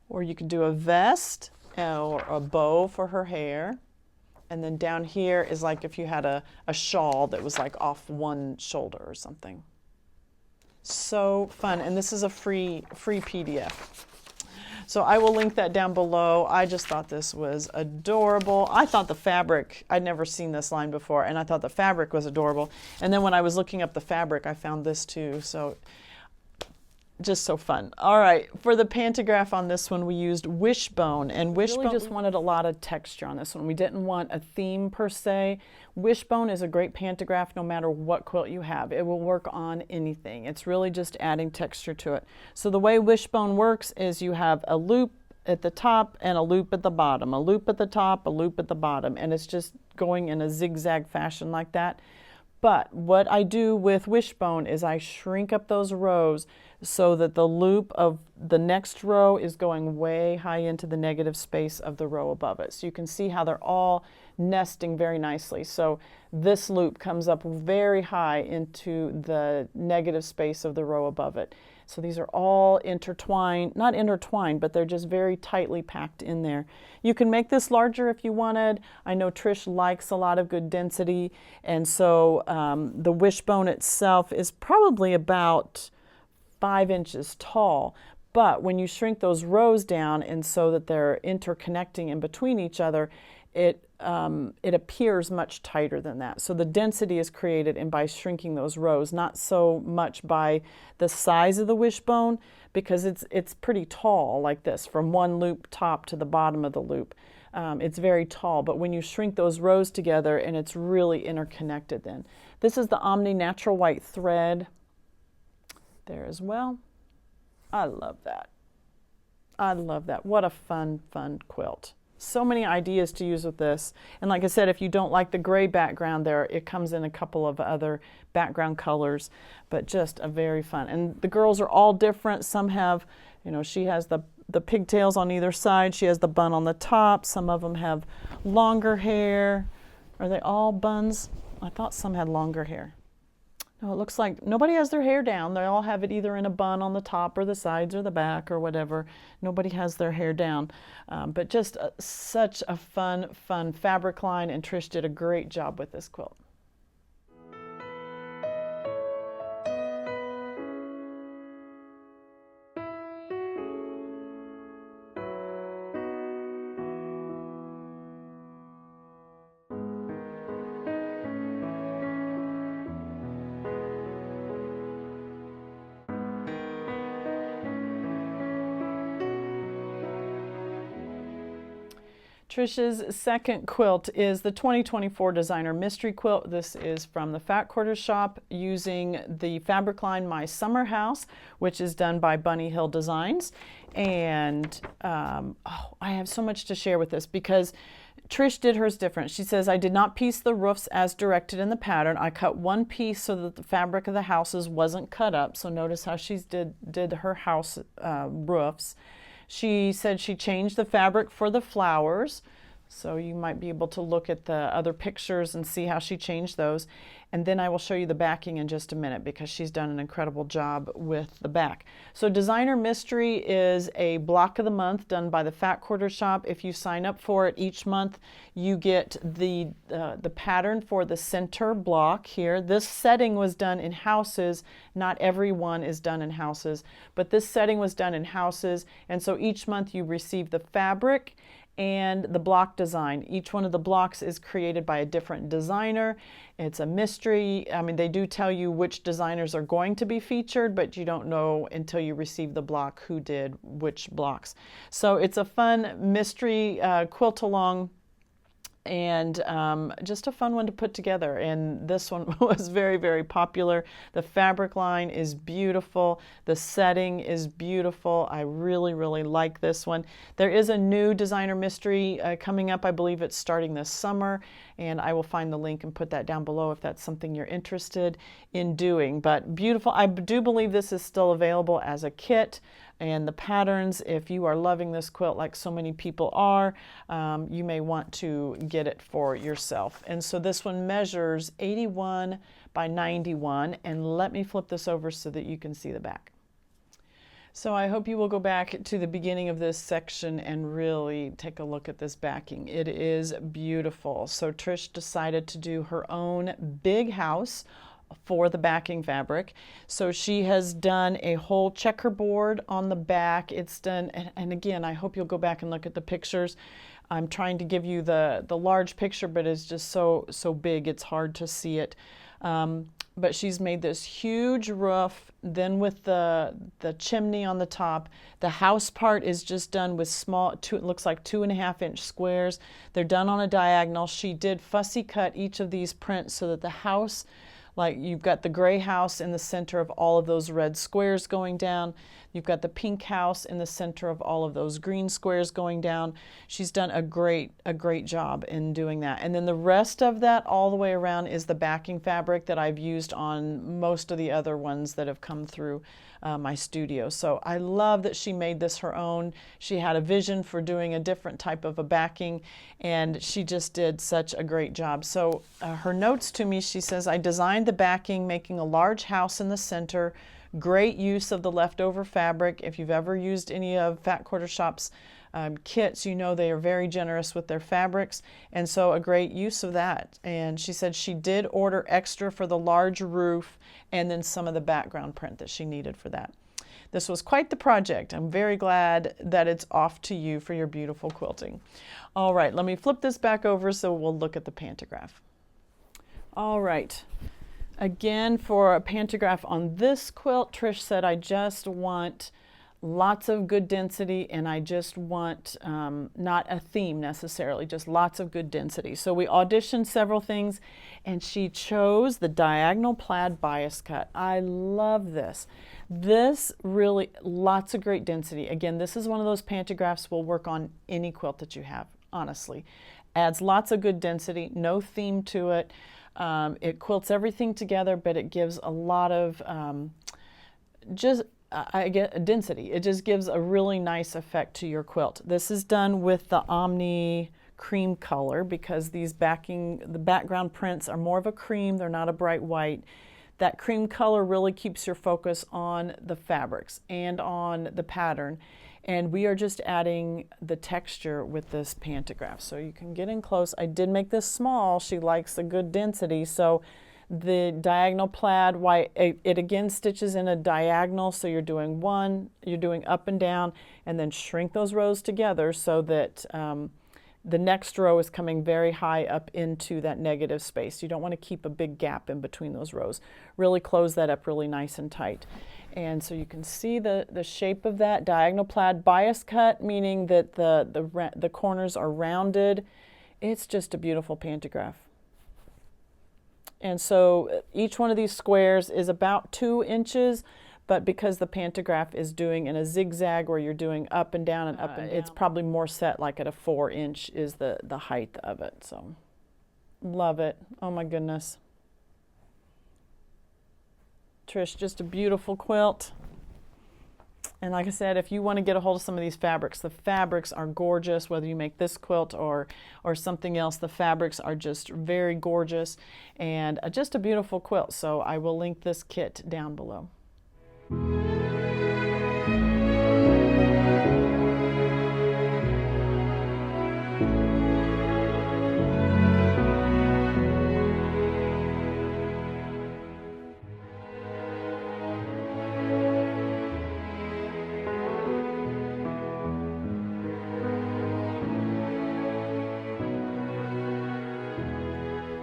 S1: Or you could do a vest or a bow for her hair. And then down here is like if you had a shawl that was like off one shoulder or something. So fun. And this is a free PDF. So I will link that down below. I just thought this was adorable. I thought the fabric, I'd never seen this line before, and I thought the fabric was adorable. And then when I was looking up the fabric, I found this too. So just so fun. All right, for the pantograph on this one, we used Wishbone, and Wishbone really just wanted a lot of texture on this one. We didn't want a theme per se. Wishbone is a great pantograph no matter what quilt you have. It will work on anything. It's really just adding texture to it. So the way Wishbone works is you have a loop at the top and a loop at the bottom, a loop at the top, a loop at the bottom, and it's just going in a zigzag fashion like that. But what I do with Wishbone is I shrink up those rows so that the loop of the next row is going way high into the negative space of the row above it. So you can see how they're all nesting very nicely. So this loop comes up very high into the negative space of the row above it. So these are all intertwined, not intertwined, but they're just very tightly packed in there. You can make this larger if you wanted. I know Trish likes a lot of good density, and so the Wishbone itself is probably about 5 inches tall. But when you shrink those rows down and so that they're interconnecting in between each other, it appears much tighter than that. So the density is created and by shrinking those rows, not so much by the size of the Wishbone, because it's pretty tall like this, from one loop top to the bottom of the loop. It's very tall, but when you shrink those rows together, and it's really interconnected then. This is the Omni Natural White Thread there as well. I love that. I love that. What a fun, fun quilt. So many ideas to use with this. And like I said, if you don't like the gray background there, it comes in a couple of other background colors, but just a very fun. And the girls are all different. Some have, she has the pigtails on either side. She has the bun on the top. Some of them have longer hair. Are they all buns? I thought some had longer hair. No, it looks like nobody has their hair down. They all have it either in a bun on the top or the sides or the back or whatever. Nobody has their hair down. But just such a fun fabric line, and Trish did a great job with this quilt. Trish's second quilt is the 2024 Designer Mystery Quilt. This is from the Fat Quarters shop using the fabric line My Summer House, which is done by Bunny Hill Designs. And I have so much to share with this because Trish did hers different. She says, I did not piece the roofs as directed in the pattern. I cut one piece so that the fabric of the houses wasn't cut up. So notice how she did her house roofs. She said she changed the fabric for the flowers. So you might be able to look at the other pictures and see how she changed those. And then I will show you the backing in just a minute because she's done an incredible job with the back. So Designer Mystery is a block of the month done by the Fat Quarters shop. If you sign up for it each month, you get the pattern for the center block here. This setting was done in houses. Not every one is done in houses, but this setting was done in houses. And so each month you receive the fabric and the block design. Each one of the blocks is created by a different designer. It's a mystery. I mean, they do tell you which designers are going to be featured, but you don't know until you receive the block who did which blocks. So it's a fun mystery quilt along, and just a fun one to put together. And this one was very, very popular. The fabric line is beautiful. The setting is beautiful. I really, really like this one. There is a new Designer Mystery coming up. I believe it's starting this summer, and I will find the link and put that down below if that's something you're interested in doing. But beautiful. I do believe this is still available as a kit. And the patterns, if you are loving this quilt like so many people are, you may want to get it for yourself. And so this one measures 81 by 91. And let me flip this over so that you can see the back. So I hope you will go back to the beginning of this section and really take a look at this backing. It is beautiful. So Trish decided to do her own big house for the backing fabric. So she has done a whole checkerboard on the back. It's done, and again, I hope you'll go back and look at the pictures. I'm trying to give you the large picture, but it's just so big, it's hard to see it. But she's made this huge roof, then with the chimney on the top. The house part is just done with small, it looks like 2.5-inch squares. They're done on a diagonal. She did fussy cut each of these prints so that the house, like you've got the gray house in the center of all of those red squares going down. You've got the pink house in the center of all of those green squares going down. She's done a great job in doing that. And then the rest of that all the way around is the backing fabric that I've used on most of the other ones that have come through my studio. So I love that she made this her own. She had a vision for doing a different type of a backing, and she just did such a great job. So her notes to me, she says, I designed the backing, making a large house in the center. Great use of the leftover fabric. If you've ever used any of Fat Quarter Shop's kits, you know they are very generous with their fabrics, and so a great use of that. And she said she did order extra for the large roof and then some of the background print that she needed for that. This was quite the project. I'm very glad that it's off to you for your beautiful quilting. All right, let me flip this back over so we'll look at the pantograph. All right. Again, for a pantograph on this quilt, Trish said, I just want lots of good density, and I just want not a theme necessarily, just lots of good density. So we auditioned several things, and she chose the diagonal plaid bias cut. I love this. This really, lots of great density. Again, this is one of those pantographs will work on any quilt that you have, honestly. Adds lots of good density, no theme to it. It quilts everything together, but it gives a lot of I get density. It just gives a really nice effect to your quilt. This is done with the Omni cream color because the background prints are more of a cream. They're not a bright white. That cream color really keeps your focus on the fabrics and on the pattern. And we are just adding the texture with this pantograph. So you can get in close. I did make this small. She likes a good density. So the diagonal plaid, it again stitches in a diagonal. So you're doing one, you're doing up and down, and then shrink those rows together so that the next row is coming very high up into that negative space. You don't want to keep a big gap in between those rows. Really close that up really nice and tight. And so you can see the shape of that diagonal plaid bias cut, meaning that the corners are rounded. It's just a beautiful pantograph. And so each one of these squares is about 2 inches, but because the pantograph is doing in a zigzag where you're doing up and down and up and down, it's probably more set like at a 4-inch is the height of it. So love it. Oh my goodness. Trish, just a beautiful quilt. And like I said, if you want to get a hold of some of these fabrics, the fabrics are gorgeous. Whether you make this quilt or something else, the fabrics are just very gorgeous and just a beautiful quilt. So I will link this kit down below.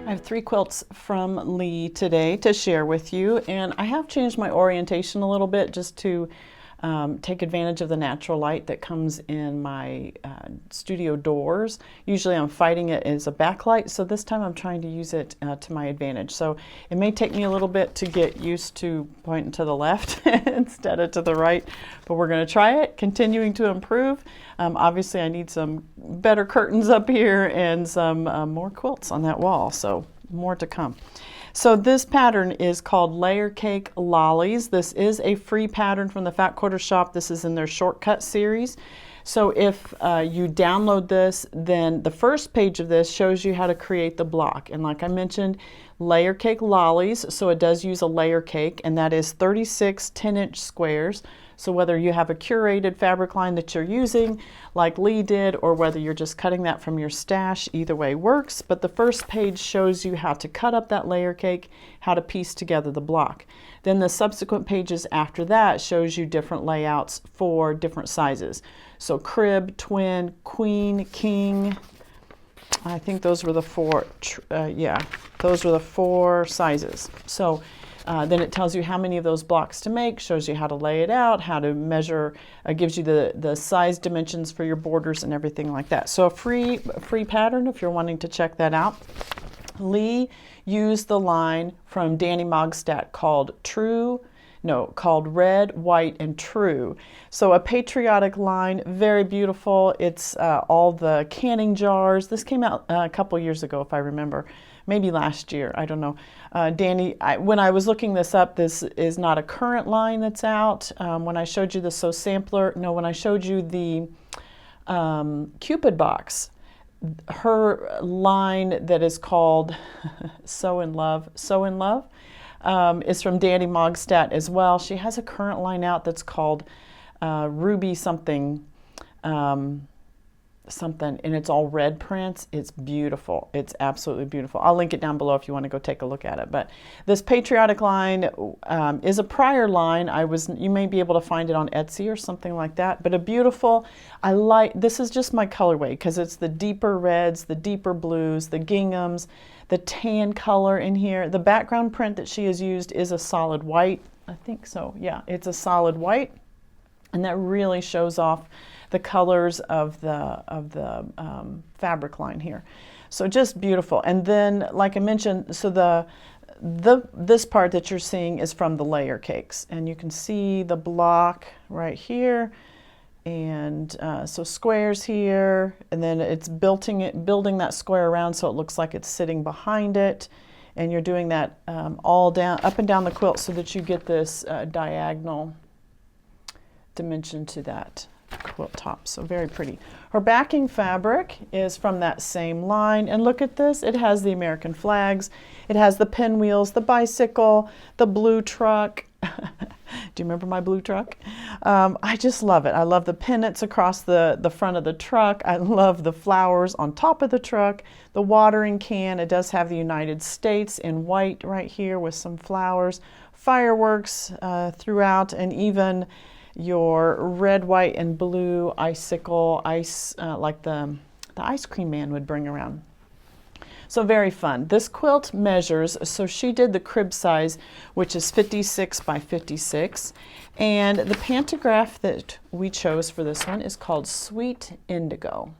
S1: I have 3 quilts from Lee today to share with you, and I have changed my orientation a little bit just to take advantage of the natural light that comes in my studio doors. Usually I'm fighting it as a backlight, so this time I'm trying to use it to my advantage. So it may take me a little bit to get used to pointing to the left instead of to the right, but we're going to try it, continuing to improve. Obviously I need some better curtains up here and some more quilts on that wall, so more to come. So this pattern is called Layer Cake Lollies. This is a free pattern from the Fat Quarter Shop. This is in their shortcut series. So if you download this, then the first page of this shows you how to create the block. And like I mentioned, Layer Cake Lollies, so it does use a layer cake, and that is 36 10-inch squares. So whether you have a curated fabric line that you're using, like Lee did, or whether you're just cutting that from your stash, either way works. But the first page shows you how to cut up that layer cake, how to piece together the block. Then the subsequent pages after that shows you different layouts for different sizes. So crib, twin, queen, king. I think those were the 4, those were the 4 sizes. So then it tells you how many of those blocks to make, shows you how to lay it out, how to measure, gives you the size dimensions for your borders and everything like that. So a free pattern if you're wanting to check that out. Lee used the line from Dani Mogstad called Red, White, and True. So a patriotic line, very beautiful. It's all the canning jars. This came out a couple years ago, if I remember. Maybe last year, I don't know. Dani, when I was looking this up, this is not a current line that's out. When I showed you the when I showed you the Cupid box, her line that is called So in Love, is from Dani Mogstad as well. She has a current line out that's called Ruby something, and it's all red prints. It's beautiful. It's absolutely beautiful. I'll link it down below if you want to go take a look at it. But this patriotic line is a prior line. You may be able to find it on Etsy or something like that. But a beautiful, this is just my colorway because it's the deeper reds, the deeper blues, the ginghams, the tan color in here. The background print that she has used is a solid white. I think so. Yeah, it's a solid white, and that really shows off the colors of the fabric line here. So just beautiful. And then, like I mentioned, so this part that you're seeing is from the layer cakes, and you can see the block right here, and so squares here, and then it's building that square around so it looks like it's sitting behind it, and you're doing that all up and down the quilt so that you get this diagonal dimension to that quilt top. So very pretty. Her backing fabric is from that same line. And look at this. It has the American flags. It has the pinwheels, the bicycle, the blue truck. Do you remember my blue truck? I just love it. I love the pennants across the front of the truck. I love the flowers on top of the truck. The watering can. It does have the United States in white right here with some flowers. Fireworks throughout, and even your red, white, and blue icicle ice, like the ice cream man would bring around. So very fun. This quilt measures, so she did the crib size, which is 56 by 56. And the pantograph that we chose for this one is called Sweet Indigo.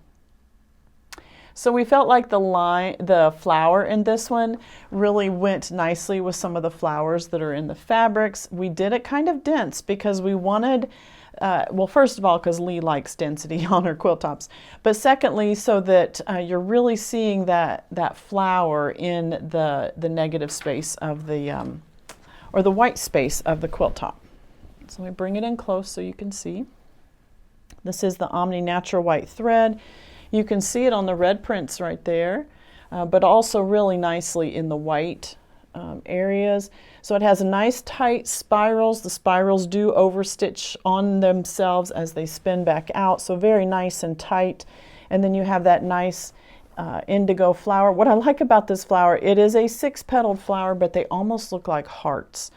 S1: So we felt like the flower in this one really went nicely with some of the flowers that are in the fabrics. We did it kind of dense because we wanted, well, first of all, because Lee likes density on her quilt tops, but secondly, so that you're really seeing that flower in the negative space of the, or the white space of the quilt top. So let me bring it in close so you can see. This is the Omni Natural White thread. You can see it on the red prints right there, but also really nicely in the white areas. So it has nice tight spirals. The spirals do overstitch on themselves as they spin back out, so very nice and tight. And then you have that nice indigo flower. What I like about this flower, it is a 6-petaled flower, but they almost look like hearts.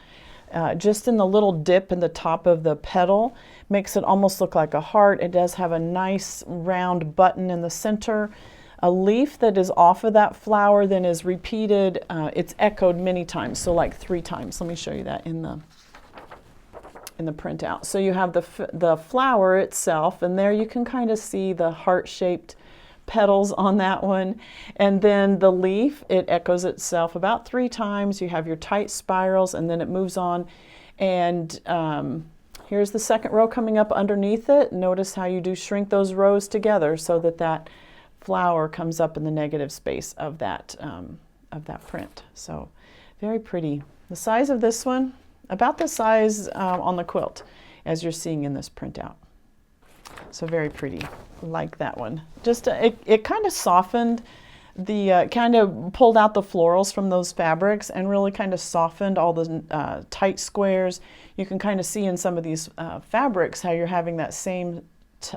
S1: Just in the little dip in the top of the petal makes it almost look like a heart. It does have a nice round button in the center. A leaf that is off of that flower then is repeated. It's echoed many times, so like 3 times. Let me show you that in the printout. So you have the flower itself, and there you can kind of see the heart-shaped petals on that one. And then the leaf, it echoes itself about 3 times. You have your tight spirals, and then it moves on. And here's the second row coming up underneath it. Notice how you do shrink those rows together so that that flower comes up in the negative space of that print. So very pretty. The size of this one, about the size on the quilt as you're seeing in this printout. So very pretty, like that one. Just it kind of softened the, kind of pulled out the florals from those fabrics and really kind of softened all the tight squares. You can kind of see in some of these fabrics how you're having that same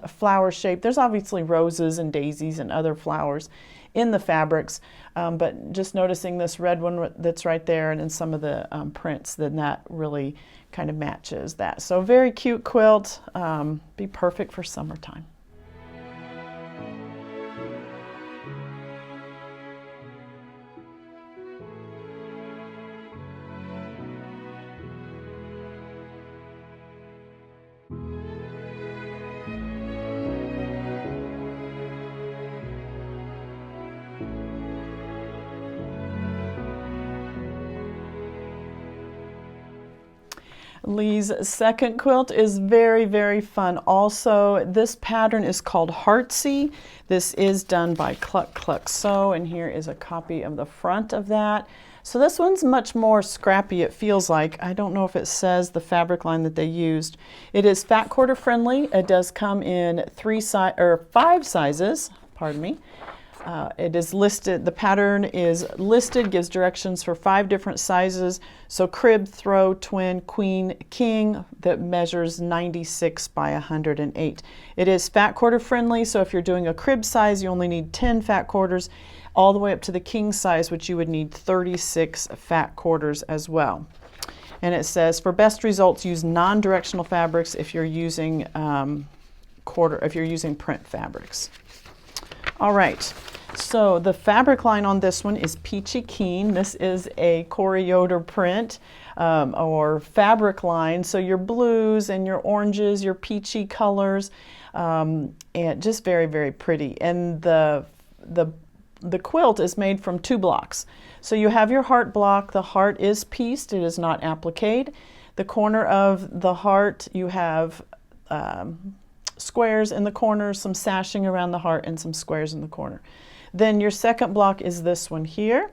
S1: flower shape. There's obviously roses and daisies and other flowers in the fabrics, but just noticing this red one that's right there and in some of the prints, then that really kind of matches that. So very cute quilt, be perfect for summertime. Lee's second quilt is very, very fun also. This pattern is called Heartsy. This is done by Cluck Cluck Sew, and here is a copy of the front of that. So this one's much more scrappy, it feels like. I don't know if it says the fabric line that they used. It is fat quarter friendly. It does come in 5 sizes, pardon me. It is listed, the pattern is listed, gives directions for 5 different sizes. So crib, throw, twin, queen, king, that measures 96 by 108. It is fat quarter friendly, so if you're doing a crib size, you only need 10 fat quarters, all the way up to the king size, which you would need 36 fat quarters as well. And it says, for best results, use non-directional fabrics if you're using print fabrics. All right. So the fabric line on this one is Peachy Keen. This is a Corey Yoder print or fabric line. So your blues and your oranges, your peachy colors, and just very, very pretty. And the quilt is made from 2 blocks. So you have your heart block. The heart is pieced. It is not appliqued. The corner of the heart, you have squares in the corner, some sashing around the heart, and some squares in the corner. Then your second block is this one here.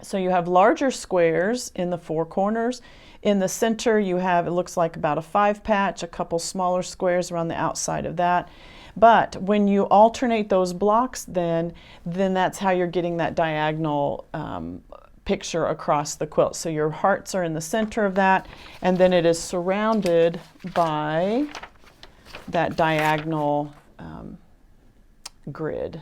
S1: So you have larger squares in the four corners. In the center you have, it looks like about a 5 patch, a couple smaller squares around the outside of that. But when you alternate those blocks, then that's how you're getting that diagonal picture across the quilt. So your hearts are in the center of that, and then it is surrounded by that diagonal grid.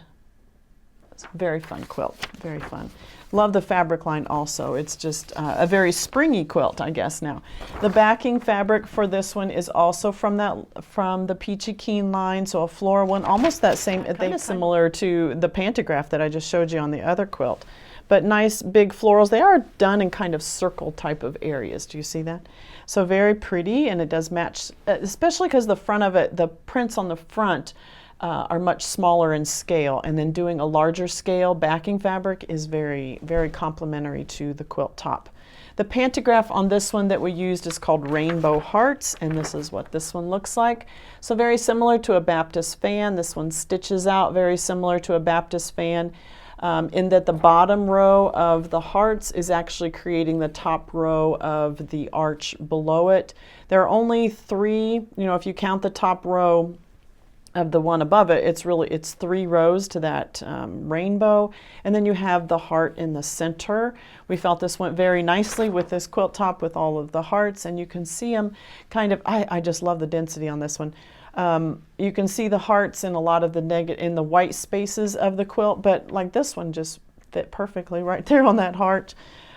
S1: It's a very fun quilt, very fun. Love the fabric line also. It's just a very springy quilt, I guess now. The backing fabric for this one is also from the Peachy Keen line, so a floral one, almost that same, kind of similar to the pantograph that I just showed you on the other quilt. But nice big florals. They are done in kind of circle type of areas. Do you see that? So very pretty, and it does match, especially because the front of it, the prints on the front are much smaller in scale, and then doing a larger scale backing fabric is very, very complementary to the quilt top. The pantograph on this one that we used is called Rainbow Hearts, and this is what this one looks like. So very similar to a Baptist fan. This one stitches out very similar to a Baptist fan, in that the bottom row of the hearts is actually creating the top row of the arch below it. There are only 3, if you count the top row of the one above it, it's 3 rows to that rainbow, and then you have the heart in the center. We felt this went very nicely with this quilt top with all of the hearts, and you can see them kind of, I just love the density on this one. You can see the hearts in a lot of in the white spaces of the quilt, but like this one just fit perfectly right there on that heart.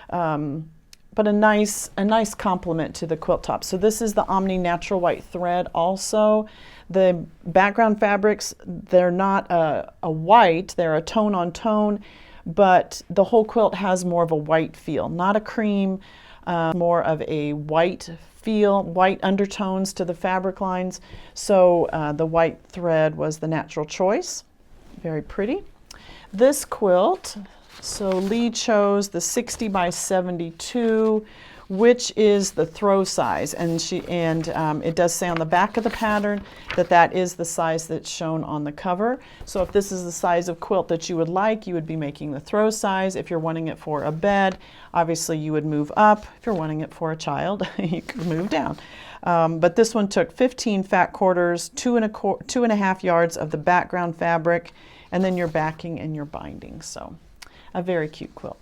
S1: But a nice complement to the quilt top. So this is the Omni Natural White Thread also. The background fabrics, they're not a white, they're a tone on tone, but the whole quilt has more of a white feel, not a cream, more of a white feel, white undertones to the fabric lines. So the white thread was the natural choice. Very pretty. This quilt, so Lee chose the 60 by 72, which is the throw size, and it does say on the back of the pattern that is the size that's shown on the cover. So if this is the size of quilt that you would like, you would be making the throw size. If you're wanting it for a bed, obviously you would move up. If you're wanting it for a child, you could move down. But this one took 15 fat quarters, 2.5 yards of the background fabric, and then your backing and your binding. So a very cute quilt.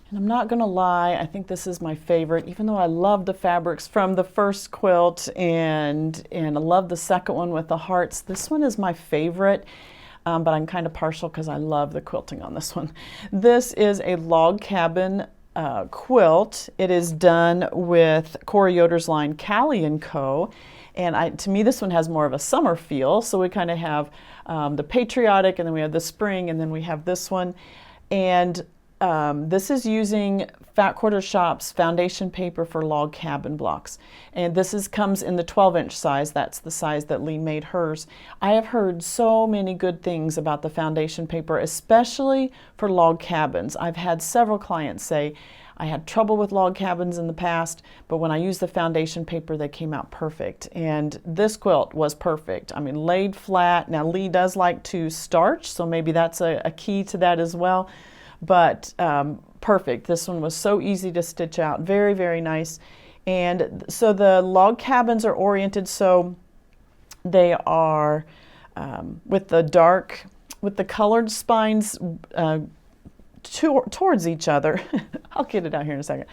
S1: And I'm not gonna lie, I think this is my favorite, even though I love the fabrics from the first quilt and I love the second one with the hearts. This one is my favorite, but I'm kind of partial because I love the quilting on this one. This is a log cabin quilt. It is done with Corey Yoder's line Cali & Co. And to me, this one has more of a summer feel. So we kind of have the patriotic, and then we have the spring, and then we have this one. And this is using Fat Quarter Shop's foundation paper for log cabin blocks. And this comes in the 12-inch size. That's the size that Lee made hers. I have heard so many good things about the foundation paper, especially for log cabins. I've had several clients say, I had trouble with log cabins in the past, but when I used the foundation paper, they came out perfect. And this quilt was perfect. I mean, laid flat. Now, Lee does like to starch, so maybe that's a key to that as well. But perfect. This one was so easy to stitch out. Very, very nice. And so the log cabins are oriented so they are with the colored spines towards each other. I'll get it out here in a second.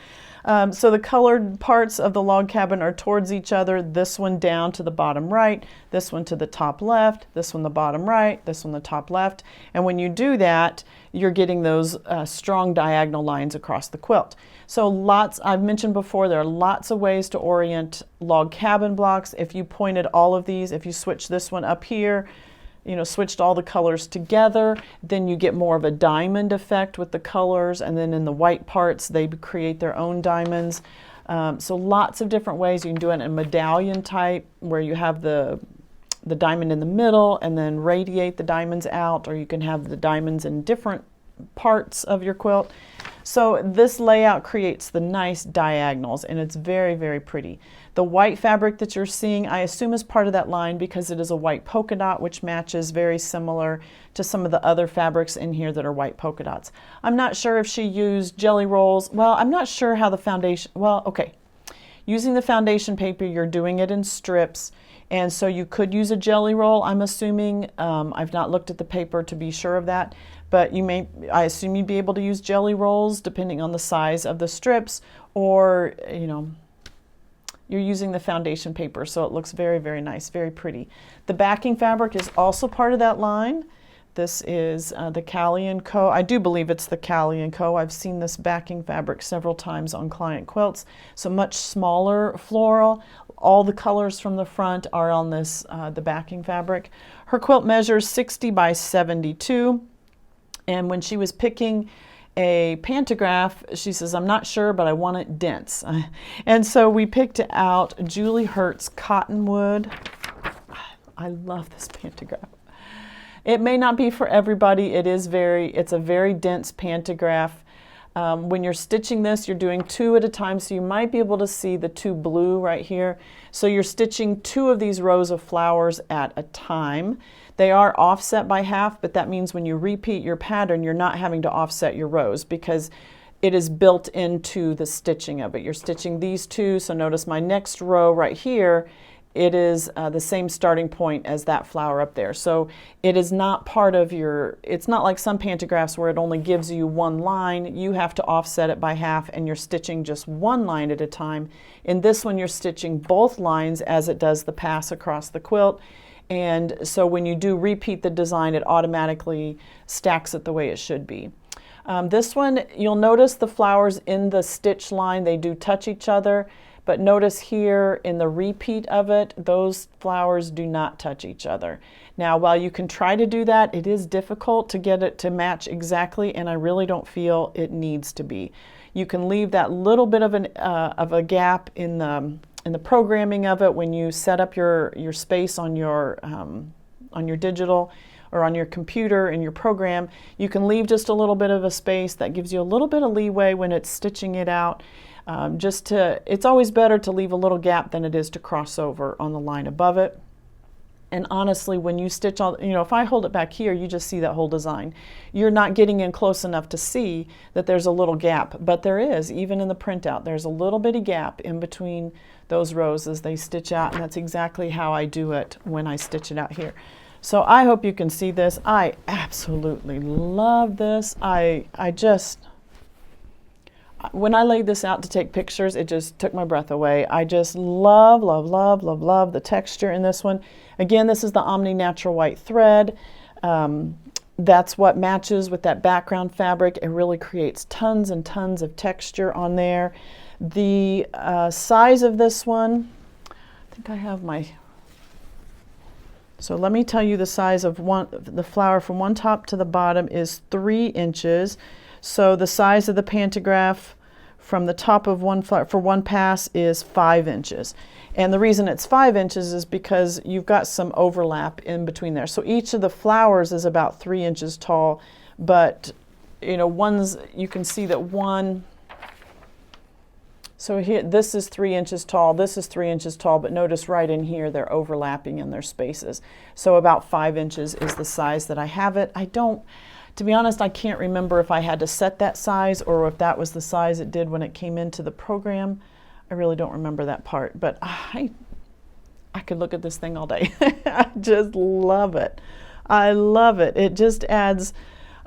S1: So the colored parts of the log cabin are towards each other. This one down to the bottom right, this one to the top left, this one the bottom right, this one the top left. And when you do that, you're getting those strong diagonal lines across the quilt. So I've mentioned before, there are lots of ways to orient log cabin blocks. If you pointed all of these, if you switch this one up here, switched all the colors together, then you get more of a diamond effect with the colors, and then in the white parts, they create their own diamonds. So lots of different ways. You can do it in a medallion type where you have the diamond in the middle and then radiate the diamonds out, or you can have the diamonds in different parts of your quilt. So this layout creates the nice diagonals, and it's very, very pretty. The white fabric that you're seeing, I assume, is part of that line because it is a white polka dot, which matches very similar to some of the other fabrics in here that are white polka dots. I'm not sure if she used jelly rolls. Well, I'm not sure how the foundation, well, okay. Using the foundation paper, you're doing it in strips, and so you could use a jelly roll, I'm assuming. I've not looked at the paper to be sure of that, but you may, I assume you'd be able to use jelly rolls depending on the size of the strips, or, you know, you're using the foundation paper, so it looks very, very nice, very pretty. The backing fabric is also part of that line. This is the Cali & Co. I do believe it's the Cali & Co. I've seen this backing fabric several times on client quilts. So much smaller floral. All the colors from the front are on this, the backing fabric. Her quilt measures 60 by 72. And when she was picking a pantograph, she says, I'm not sure, but I want it dense. And so we picked out Julie Hurt's Cottonwood. I love this pantograph. It may not be for everybody. It's a very dense pantograph. When you're stitching this, you're doing 2 at a time, so you might be able to see the 2 blue right here. So you're stitching 2 of these rows of flowers at a time. They are offset by half, but that means when you repeat your pattern, you're not having to offset your rows because it is built into the stitching of it. You're stitching these 2, so notice my next row right here, it is the same starting point as that flower up there. So it is not part of your, it's not like some pantographs where it only gives you 1 line. You have to offset it by half, and you're stitching just 1 line at a time. In this one, you're stitching both lines as it does the pass across the quilt. And so when you do repeat the design, it automatically stacks it the way it should be. This one, you'll notice the flowers in the stitch line, they do touch each other. But notice here in the repeat of it, those flowers do not touch each other. Now, while you can try to do that, it is difficult to get it to match exactly, and I really don't feel it needs to be. You can leave that little bit of a gap in the programming of it when you set up your space on your digital or on your computer in your program. You can leave just a little bit of a space that gives you a little bit of leeway when it's stitching it out. It's always better to leave a little gap than it is to cross over on the line above it. And honestly, when you stitch all, if I hold it back here, you just see that whole design. You're not getting in close enough to see that there's a little gap, but there is, even in the printout, there's a little bitty gap in between those rows as they stitch out, and that's exactly how I do it when I stitch it out here. So I hope you can see this. I absolutely love this. When I laid this out to take pictures, it just took my breath away. I just love, love, love, love, love the texture in this one. Again, this is the Omni Natural White thread. That's what matches with that background fabric. It really creates tons and tons of texture on there. The size of this one, I think I have my... So let me tell you the size of the flower from one top to the bottom is 3 inches. So the size of the pantograph from the top of one flower for one pass is 5 inches. And the reason it's 5 inches is because you've got some overlap in between there. So each of the flowers is about 3 inches tall, but you can see that one, so here, this is 3 inches tall, this is 3 inches tall, but notice right in here they're overlapping in their spaces. So about 5 inches is the size that I have it. To be honest, I can't remember if I had to set that size or if that was the size it did when it came into the program. I really don't remember that part, but I could look at this thing all day. I just love it. I love it. It just adds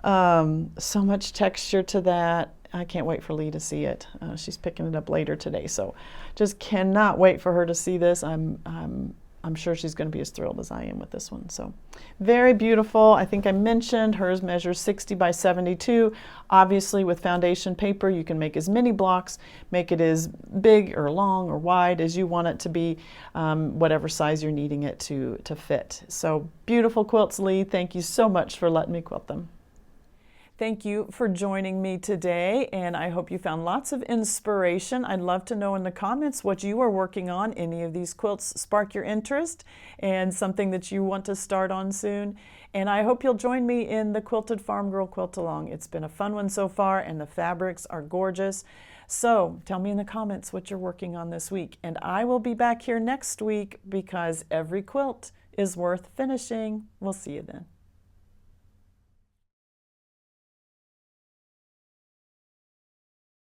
S1: so much texture to that. I can't wait for Lee to see it. She's picking it up later today, so just cannot wait for her to see this. I'm sure she's going to be as thrilled as I am with this one. So very beautiful. I think I mentioned hers measures 60 by 72. Obviously with foundation paper, you can make as many blocks, make it as big or long or wide as you want it to be, whatever size you're needing it to fit. So beautiful quilts, Lee. Thank you so much for letting me quilt them. Thank you for joining me today, and I hope you found lots of inspiration. I'd love to know in the comments what you are working on. Any of these quilts spark your interest and something that you want to start on soon. And I hope you'll join me in the Quilted Farm Girl Quilt Along. It's been a fun one so far, and the fabrics are gorgeous. So tell me in the comments what you're working on this week, and I will be back here next week because every quilt is worth finishing. We'll see you then.